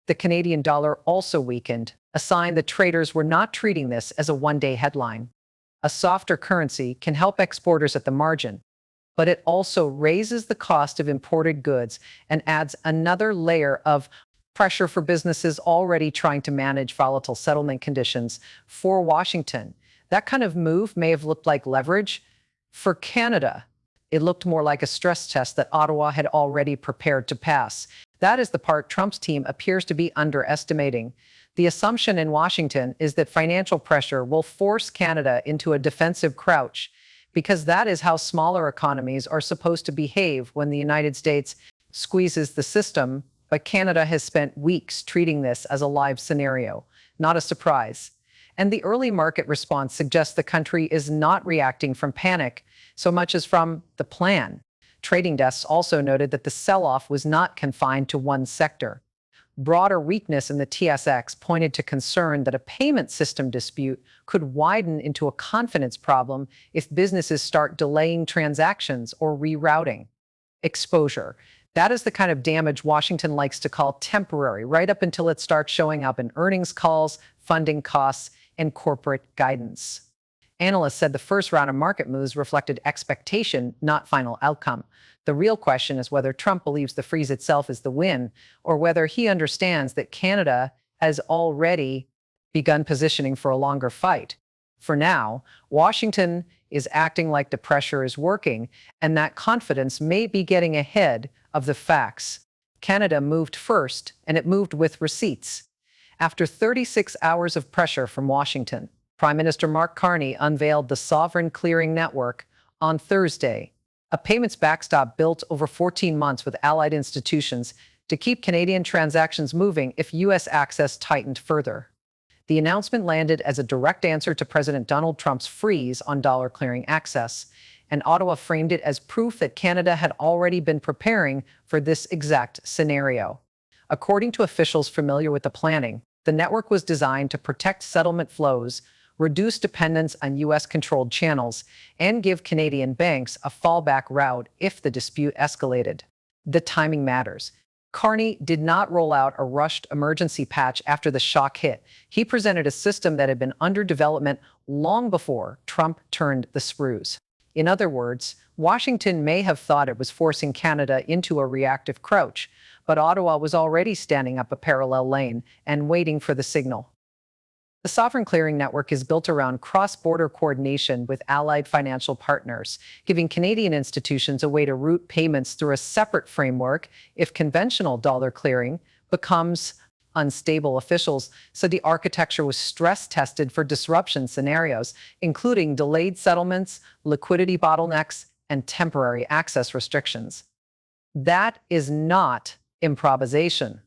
The Canadian dollar also weakened, a sign that traders were not treating this as a one-day headline. A softer currency can help exporters at the margin, but it also raises the cost of imported goods and adds another layer of pressure for businesses already trying to manage volatile settlement conditions. For Washington, that kind of move may have looked like leverage. For Canada, it looked more like a stress test that Ottawa had already prepared to pass. That is the part Trump's team appears to be underestimating. The assumption in Washington is that financial pressure will force Canada into a defensive crouch, because that is how smaller economies are supposed to behave when the United States squeezes the system. But Canada has spent weeks treating this as a live scenario, not a surprise. And the early market response suggests the country is not reacting from panic so much as from the plan. Trading desks also noted that the sell-off was not confined to one sector. Broader weakness in the TSX pointed to concern that a payment system dispute could widen into a confidence problem if businesses start delaying transactions or rerouting. Exposure. That is the kind of damage Washington likes to call temporary, right up until it starts showing up in earnings calls, funding costs, and corporate guidance. Analysts said the first round of market moves reflected expectation, not final outcome. The real question is whether Trump believes the freeze itself is the win, or whether he understands that Canada has already begun positioning for a longer fight. For now, Washington is acting like the pressure is working, and that confidence may be getting ahead of the facts. Canada moved first, and it moved with receipts. After 36 hours of pressure from Washington, Prime Minister Mark Carney unveiled the Sovereign Clearing Network on Thursday, a payments backstop built over 14 months with allied institutions to keep Canadian transactions moving if U.S. access tightened further. The announcement landed as a direct answer to President Donald Trump's freeze on dollar clearing access, and Ottawa framed it as proof that Canada had already been preparing for this exact scenario. According to officials familiar with the planning, the network was designed to protect settlement flows, reduce dependence on U.S.-controlled channels, and give Canadian banks a fallback route if the dispute escalated. The timing matters. Carney did not roll out a rushed emergency patch after the shock hit. He presented a system that had been under development long before Trump turned the screws. In other words, Washington may have thought it was forcing Canada into a reactive crouch, but Ottawa was already standing up a parallel lane and waiting for the signal. The Sovereign Clearing Network is built around cross-border coordination with allied financial partners, giving Canadian institutions a way to route payments through a separate framework if conventional dollar clearing becomes unstable. Officials said the architecture was stress-tested for disruption scenarios, including delayed settlements, liquidity bottlenecks, and temporary access restrictions. That is not improvisation.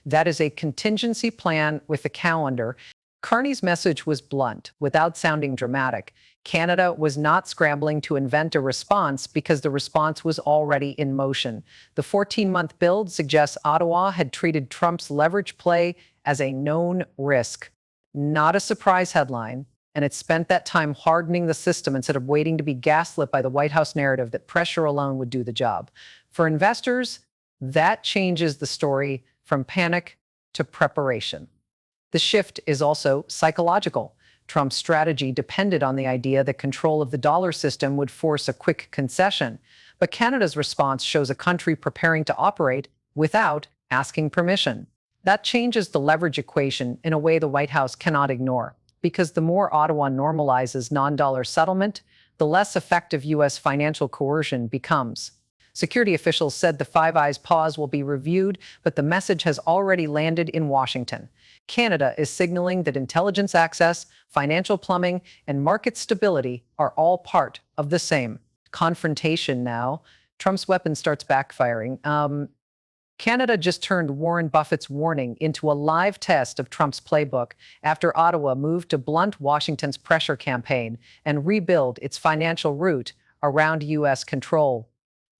That is a contingency plan with a calendar. Carney's message was blunt, without sounding dramatic. Canada was not scrambling to invent a response because the response was already in motion. The 14-month build suggests Ottawa had treated Trump's leverage play as a known risk, not a surprise headline, and it spent that time hardening the system instead of waiting to be gaslit by the White House narrative that pressure alone would do the job. For investors, that changes the story from panic to preparation. The shift is also psychological. Trump's strategy depended on the idea that control of the dollar system would force a quick concession, but Canada's response shows a country preparing to operate without asking permission. That changes the leverage equation in a way the White House cannot ignore, because the more Ottawa normalizes non-dollar settlement, the less effective U.S. financial coercion becomes. Security officials said the Five Eyes pause will be reviewed, but the message has already landed in Washington. Canada is signaling that intelligence access, financial plumbing, and market stability are all part of the same confrontation now. Trump's weapon starts backfiring. Canada just turned Warren Buffett's warning into a live test of Trump's playbook after Ottawa moved to blunt Washington's pressure campaign and rebuild its financial route around U.S. control.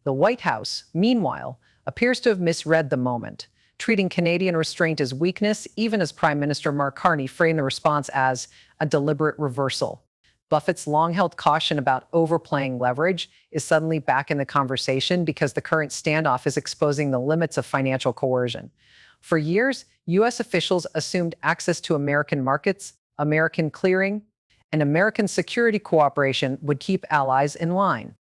The White House, meanwhile, appears to have misread the moment, treating Canadian restraint as weakness, even as Prime Minister Mark Carney framed the response as a deliberate reversal. Buffett's long-held caution about overplaying leverage is suddenly back in the conversation because the current standoff is exposing the limits of financial coercion. For years, U.S. officials assumed access to American markets, American clearing, and American security cooperation would keep allies in line.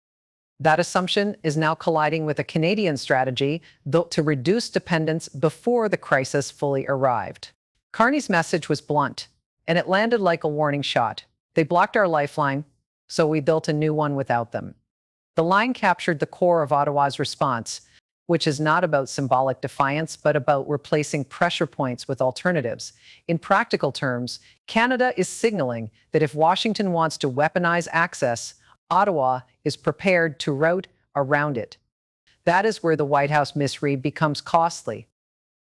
That assumption is now colliding with a Canadian strategy built to reduce dependence before the crisis fully arrived. Carney's message was blunt, and it landed like a warning shot. They blocked our lifeline, so we built a new one without them. The line captured the core of Ottawa's response, which is not about symbolic defiance, but about replacing pressure points with alternatives. In practical terms, Canada is signaling that if Washington wants to weaponize access, Ottawa is prepared to route around it. That is where the White House misread becomes costly.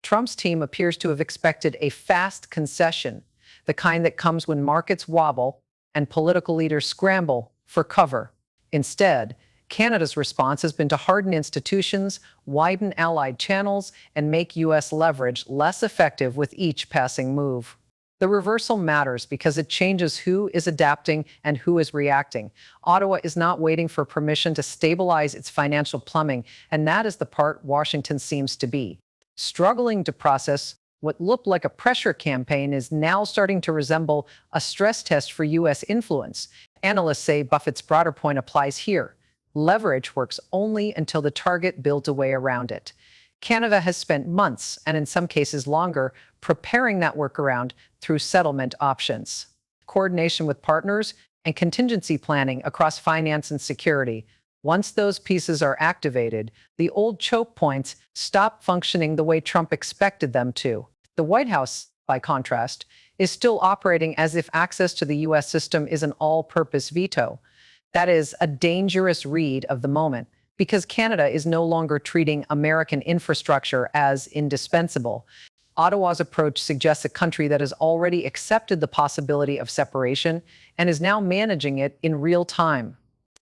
Trump's team appears to have expected a fast concession, the kind that comes when markets wobble and political leaders scramble for cover. Instead, Canada's response has been to harden institutions, widen allied channels, and make U.S. leverage less effective with each passing move. The reversal matters because it changes who is adapting and who is reacting. Ottawa is not waiting for permission to stabilize its financial plumbing, and that is the part Washington seems to be. Struggling to process what looked like a pressure campaign is now starting to resemble a stress test for U.S. influence. Analysts say Buffett's broader point applies here. Leverage works only until the target builds a way around it. Canada has spent months, and in some cases longer, preparing that workaround through settlement options, coordination with partners, and contingency planning across finance and security. Once those pieces are activated, the old choke points stop functioning the way Trump expected them to. The White House, by contrast, is still operating as if access to the U.S. system is an all-purpose veto. That is a dangerous read of the moment, because Canada is no longer treating American infrastructure as indispensable. Ottawa's approach suggests a country that has already accepted the possibility of separation and is now managing it in real time.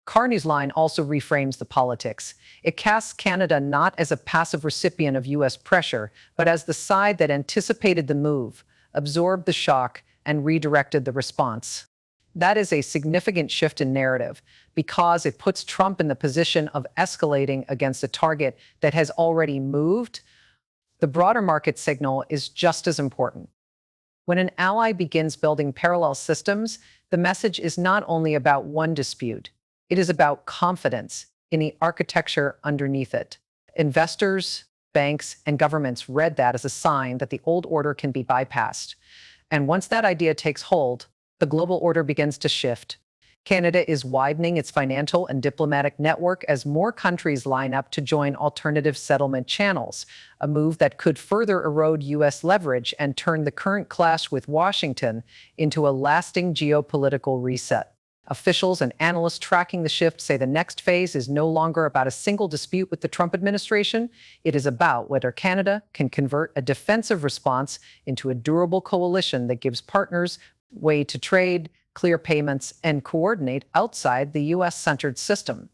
Carney's line also reframes the politics. It casts Canada not as a passive recipient of U.S. pressure, but as the side that anticipated the move, absorbed the shock, and redirected the response. That is a significant shift in narrative because it puts Trump in the position of escalating against a target that has already moved. The broader market signal is just as important. When an ally begins building parallel systems, the message is not only about one dispute, it is about confidence in the architecture underneath it. Investors, banks, and governments read that as a sign that the old order can be bypassed. And once that idea takes hold, the global order begins to shift. Canada is widening its financial and diplomatic network as more countries line up to join alternative settlement channels, a move that could further erode U.S. leverage and turn the current clash with Washington into a lasting geopolitical reset. Officials and analysts tracking the shift say the next phase is no longer about a single dispute with the Trump administration. It is about whether Canada can convert a defensive response into a durable coalition that gives partners way to trade, clear payments, and coordinate outside the U.S.-centered system.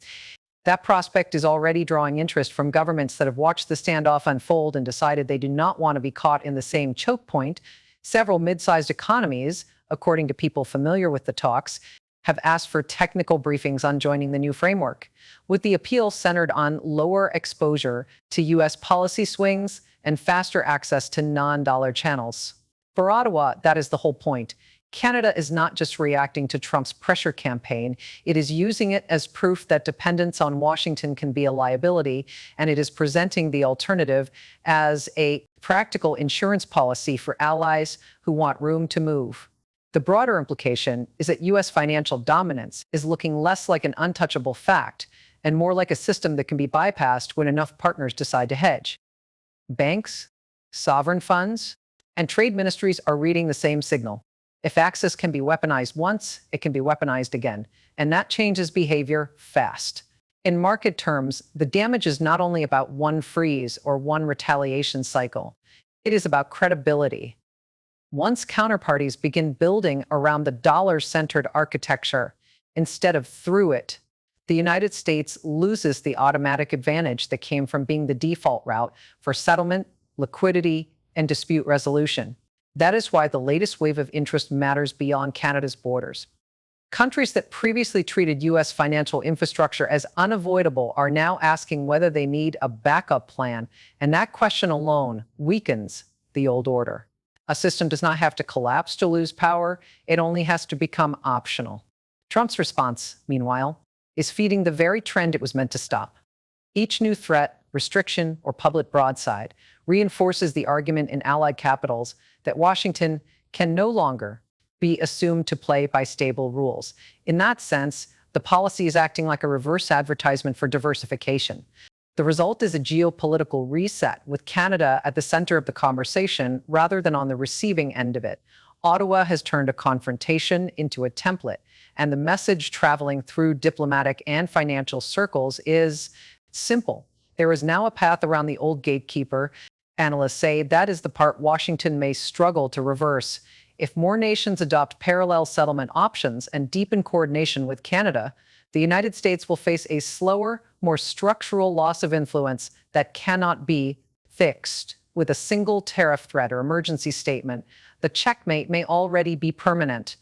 That prospect is already drawing interest from governments that have watched the standoff unfold and decided they do not want to be caught in the same choke point. Several mid-sized economies, according to people familiar with the talks, have asked for technical briefings on joining the new framework, with the appeal centered on lower exposure to U.S. policy swings and faster access to non-dollar channels. For Ottawa, that is the whole point. Canada is not just reacting to Trump's pressure campaign, it is using it as proof that dependence on Washington can be a liability, and it is presenting the alternative as a practical insurance policy for allies who want room to move. The broader implication is that U.S. financial dominance is looking less like an untouchable fact and more like a system that can be bypassed when enough partners decide to hedge. Banks, sovereign funds, and trade ministries are reading the same signal. If access can be weaponized once, it can be weaponized again, and that changes behavior fast. In market terms, the damage is not only about one freeze or one retaliation cycle. It is about credibility. Once counterparties begin building around the dollar-centered architecture instead of through it, the United States loses the automatic advantage that came from being the default route for settlement, liquidity, and dispute resolution. That is why the latest wave of interest matters beyond Canada's borders. Countries that previously treated U.S. financial infrastructure as unavoidable are now asking whether they need a backup plan, and that question alone weakens the old order. A system does not have to collapse to lose power, it only has to become optional. Trump's response, meanwhile, is feeding the very trend it was meant to stop. Each new threat, restriction, or public broadside reinforces the argument in allied capitals that Washington can no longer be assumed to play by stable rules. In that sense, the policy is acting like a reverse advertisement for diversification. The result is a geopolitical reset, with Canada at the center of the conversation rather than on the receiving end of it. Ottawa has turned a confrontation into a template, and the message traveling through diplomatic and financial circles is simple. There is now a path around the old gatekeeper. Analysts say that is the part Washington may struggle to reverse. If more nations adopt parallel settlement options and deepen coordination with Canada, the United States will face a slower, more structural loss of influence that cannot be fixed with a single tariff threat or emergency statement. The checkmate may already be permanent.